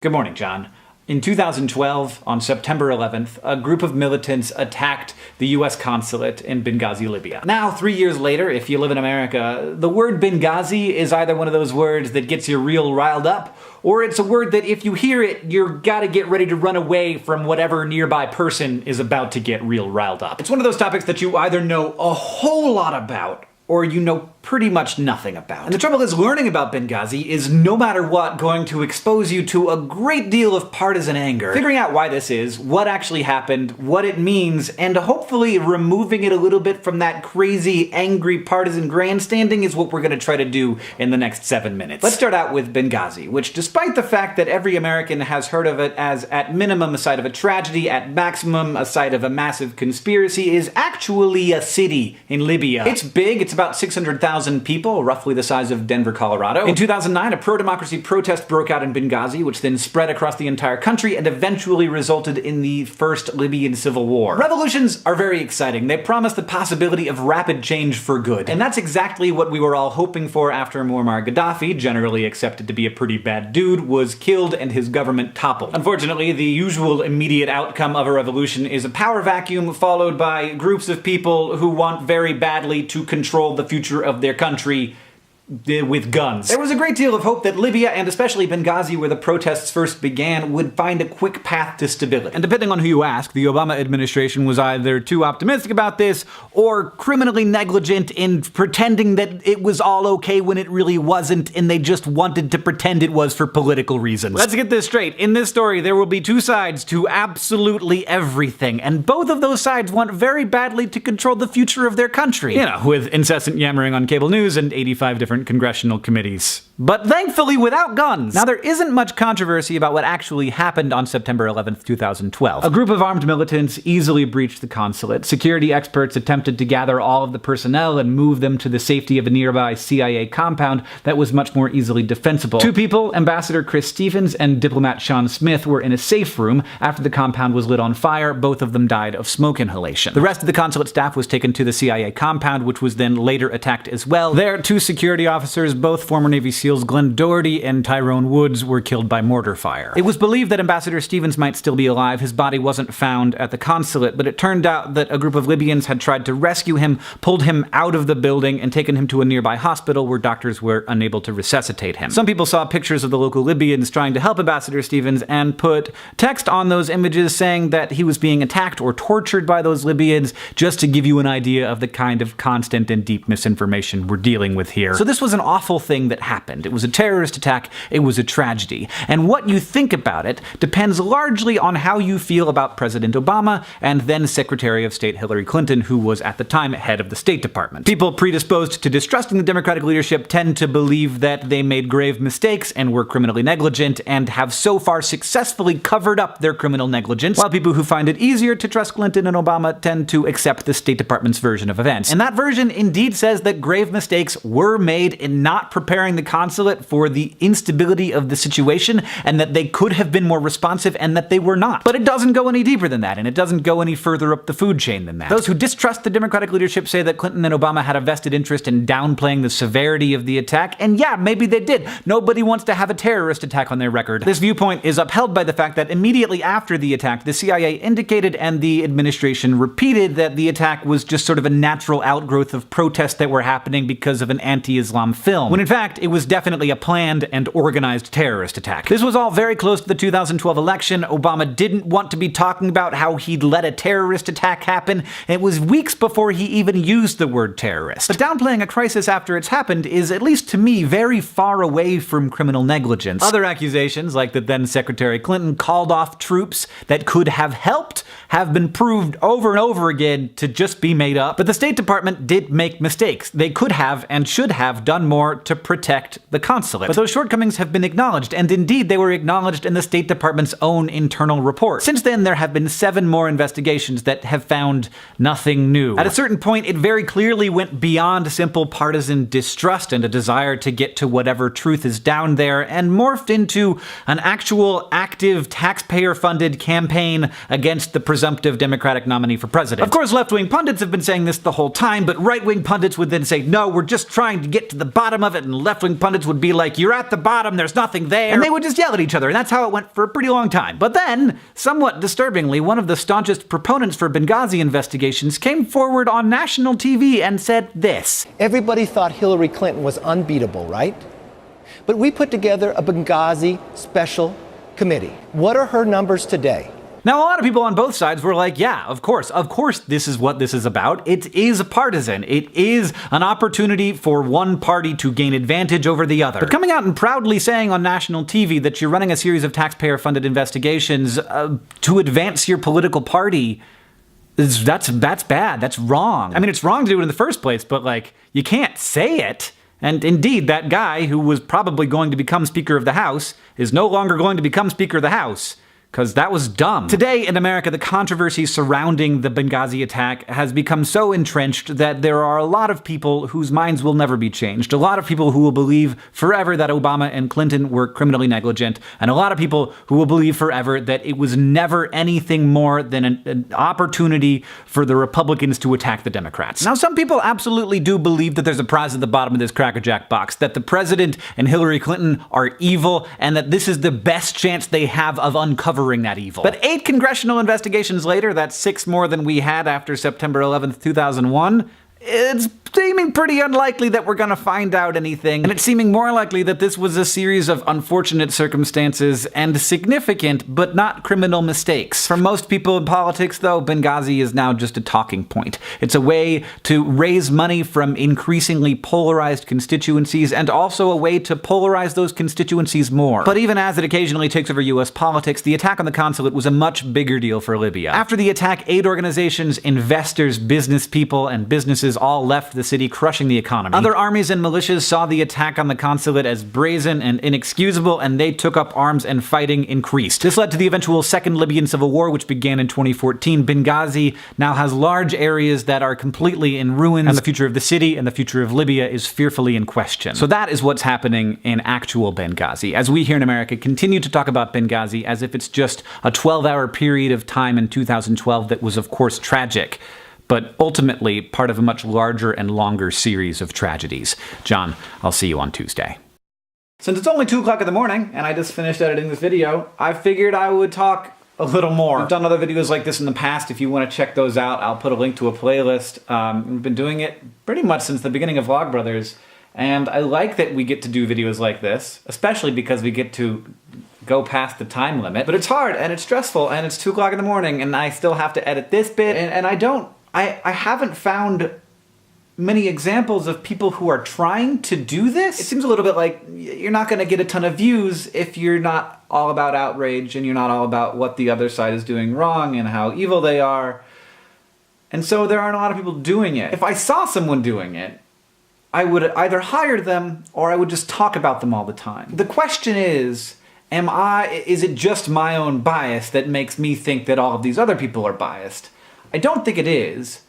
Good morning, John. In 2012, on September 11th, a group of militants attacked the US consulate in Benghazi, Libya. Now, 3 years later, if you live in America, the word Benghazi is either one of those words that gets you real riled up, or it's a word that if you hear it, you're gotta get ready to run away from whatever nearby person is about to get real riled up. It's one of those topics that you either know a whole lot about, or you know pretty much nothing about. And the trouble is, learning about Benghazi is, no matter what, going to expose you to a great deal of partisan anger. Figuring out why this is, what actually happened, what it means, and hopefully removing it a little bit from that crazy, angry partisan grandstanding is what we're gonna try to do in the next 7 minutes. Let's start out with Benghazi, which, despite the fact that every American has heard of it as, at minimum, a site of a tragedy, at maximum, a site of a massive conspiracy, is actually a city in Libya. It's big, it's about 600,000 people, roughly the size of Denver, Colorado. In 2009, a pro-democracy protest broke out in Benghazi, which then spread across the entire country and eventually resulted in the first Libyan civil war. Revolutions are very exciting. They promise the possibility of rapid change for good. And that's exactly what we were all hoping for after Muammar Gaddafi, generally accepted to be a pretty bad dude, was killed and his government toppled. Unfortunately, the usual immediate outcome of a revolution is a power vacuum followed by groups of people who want very badly to control the future of their country with guns. There was a great deal of hope that Libya, and especially Benghazi, where the protests first began, would find a quick path to stability. And depending on who you ask, the Obama administration was either too optimistic about this, or criminally negligent in pretending that it was all okay when it really wasn't, and they just wanted to pretend it was for political reasons. Let's get this straight. In this story, there will be two sides to absolutely everything, and both of those sides want very badly to control the future of their country. You know, with incessant yammering on cable news and 85 different congressional committees. But thankfully without guns. Now, there isn't much controversy about what actually happened on September 11th, 2012. A group of armed militants easily breached the consulate. Security experts attempted to gather all of the personnel and move them to the safety of a nearby CIA compound that was much more easily defensible. Two people, Ambassador Chris Stevens and diplomat Sean Smith, were in a safe room after the compound was lit on fire. Both of them died of smoke inhalation. The rest of the consulate staff was taken to the CIA compound, which was then later attacked as well. There, two security officers, both former Navy SEALs Glenn Doherty and Tyrone Woods, were killed by mortar fire. It was believed that Ambassador Stevens might still be alive. His body wasn't found at the consulate, but it turned out that a group of Libyans had tried to rescue him, pulled him out of the building, and taken him to a nearby hospital where doctors were unable to resuscitate him. Some people saw pictures of the local Libyans trying to help Ambassador Stevens and put text on those images saying that he was being attacked or tortured by those Libyans, just to give you an idea of the kind of constant and deep misinformation we're dealing with here. So this was an awful thing that happened. It was a terrorist attack. It was a tragedy. And what you think about it depends largely on how you feel about President Obama and then Secretary of State Hillary Clinton, who was at the time head of the State Department. People predisposed to distrusting the Democratic leadership tend to believe that they made grave mistakes and were criminally negligent and have so far successfully covered up their criminal negligence, while people who find it easier to trust Clinton and Obama tend to accept the State Department's version of events. And that version indeed says that grave mistakes were made in not preparing the consulate for the instability of the situation, and that they could have been more responsive, and that they were not. But it doesn't go any deeper than that, and it doesn't go any further up the food chain than that. Those who distrust the Democratic leadership say that Clinton and Obama had a vested interest in downplaying the severity of the attack, and yeah, maybe they did. Nobody wants to have a terrorist attack on their record. This viewpoint is upheld by the fact that immediately after the attack, the CIA indicated and the administration repeated that the attack was just sort of a natural outgrowth of protests that were happening because of an anti-Islam film, when in fact it was definitely a planned and organized terrorist attack. This was all very close to the 2012 election. Obama didn't want to be talking about how he'd let a terrorist attack happen, and it was weeks before he even used the word terrorist. But downplaying a crisis after it's happened is, at least to me, very far away from criminal negligence. Other accusations, like that then Secretary Clinton called off troops that could have helped, have been proved over and over again to just be made up. But the State Department did make mistakes. They could have and should have done more to protect the consulate. But those shortcomings have been acknowledged, and indeed they were acknowledged in the State Department's own internal report. Since then, there have been 7 more investigations that have found nothing new. At a certain point, it very clearly went beyond simple partisan distrust and a desire to get to whatever truth is down there, and morphed into an actual active taxpayer-funded campaign against the presumptive Democratic nominee for president. Of course, left-wing pundits have been saying this the whole time, but right-wing pundits would then say, no, we're just trying to get to the bottom of it, and left-wing pundits would be like, "You're at the bottom, there's nothing there." And they would just yell at each other, and that's how it went for a pretty long time. But then, somewhat disturbingly, one of the staunchest proponents for Benghazi investigations came forward on national TV and said this. Everybody thought Hillary Clinton was unbeatable, right? But we put together a Benghazi special committee. What are her numbers today? Now, a lot of people on both sides were like, yeah, of course this is what this is about. It is partisan. It is an opportunity for one party to gain advantage over the other. But coming out and proudly saying on national TV that you're running a series of taxpayer-funded investigations to advance your political party, that's bad. That's wrong. I mean, it's wrong to do it in the first place, but like, you can't say it. And indeed, that guy who was probably going to become Speaker of the House is no longer going to become Speaker of the House. Because that was dumb. Today in America, the controversy surrounding the Benghazi attack has become so entrenched that there are a lot of people whose minds will never be changed. A lot of people who will believe forever that Obama and Clinton were criminally negligent, and a lot of people who will believe forever that it was never anything more than an opportunity for the Republicans to attack the Democrats. Now, some people absolutely do believe that there's a prize at the bottom of this Cracker Jack box, that the president and Hillary Clinton are evil, and that this is the best chance they have of uncovering that evil. But 8 congressional investigations later, that's 6 more than we had after September 11th, 2001, it's seeming pretty unlikely that we're gonna find out anything, and it's seeming more likely that this was a series of unfortunate circumstances and significant but not criminal mistakes. For most people in politics, though, Benghazi is now just a talking point. It's a way to raise money from increasingly polarized constituencies, and also a way to polarize those constituencies more. But even as it occasionally takes over US politics, the attack on the consulate was a much bigger deal for Libya. After the attack, aid organizations, investors, business people, and businesses all left the city, crushing the economy. Other armies and militias saw the attack on the consulate as brazen and inexcusable, and they took up arms and fighting increased. This led to the eventual Second Libyan Civil War, which began in 2014. Benghazi now has large areas that are completely in ruins, and the future of the city and the future of Libya is fearfully in question. So that is what's happening in actual Benghazi, as we here in America continue to talk about Benghazi as if it's just a 12-hour period of time in 2012 that was, of course, tragic, but ultimately part of a much larger and longer series of tragedies. John, I'll see you on Tuesday. Since it's only 2 o'clock in the morning, and I just finished editing this video, I figured I would talk a little more. I've done other videos like this in the past. If you want to check those out, I'll put a link to a playlist. We've been doing it pretty much since the beginning of Vlogbrothers, and I like that we get to do videos like this, especially because we get to go past the time limit. But it's hard, and it's stressful, and it's 2 o'clock in the morning, and I still have to edit this bit, and I haven't found many examples of people who are trying to do this. It seems a little bit like you're not going to get a ton of views if you're not all about outrage and you're not all about what the other side is doing wrong and how evil they are. And so there aren't a lot of people doing it. If I saw someone doing it, I would either hire them or I would just talk about them all the time. The question is it just my own bias that makes me think that all of these other people are biased? I don't think it is,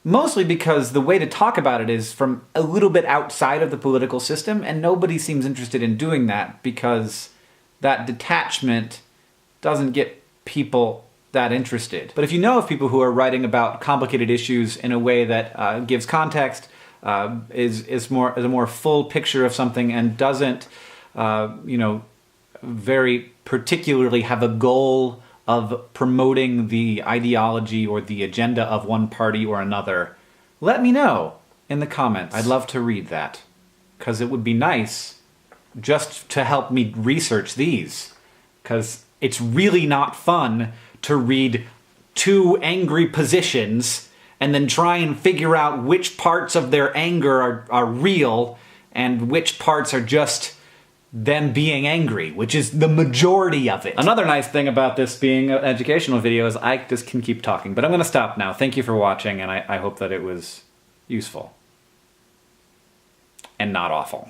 mostly because the way to talk about it is from a little bit outside of the political system, and nobody seems interested in doing that because that detachment doesn't get people that interested. But if you know of people who are writing about complicated issues in a way that gives context, is a more full picture of something, and doesn't, very particularly have a goal of promoting the ideology or the agenda of one party or another, let me know in the comments. I'd love to read that, because it would be nice just to help me research these, because it's really not fun to read 2 angry positions and then try and figure out which parts of their anger are real and which parts are just them being angry, which is the majority of it. Another nice thing about this being an educational video is I just can keep talking, but I'm gonna stop now. Thank you for watching, and I hope that it was useful and not awful.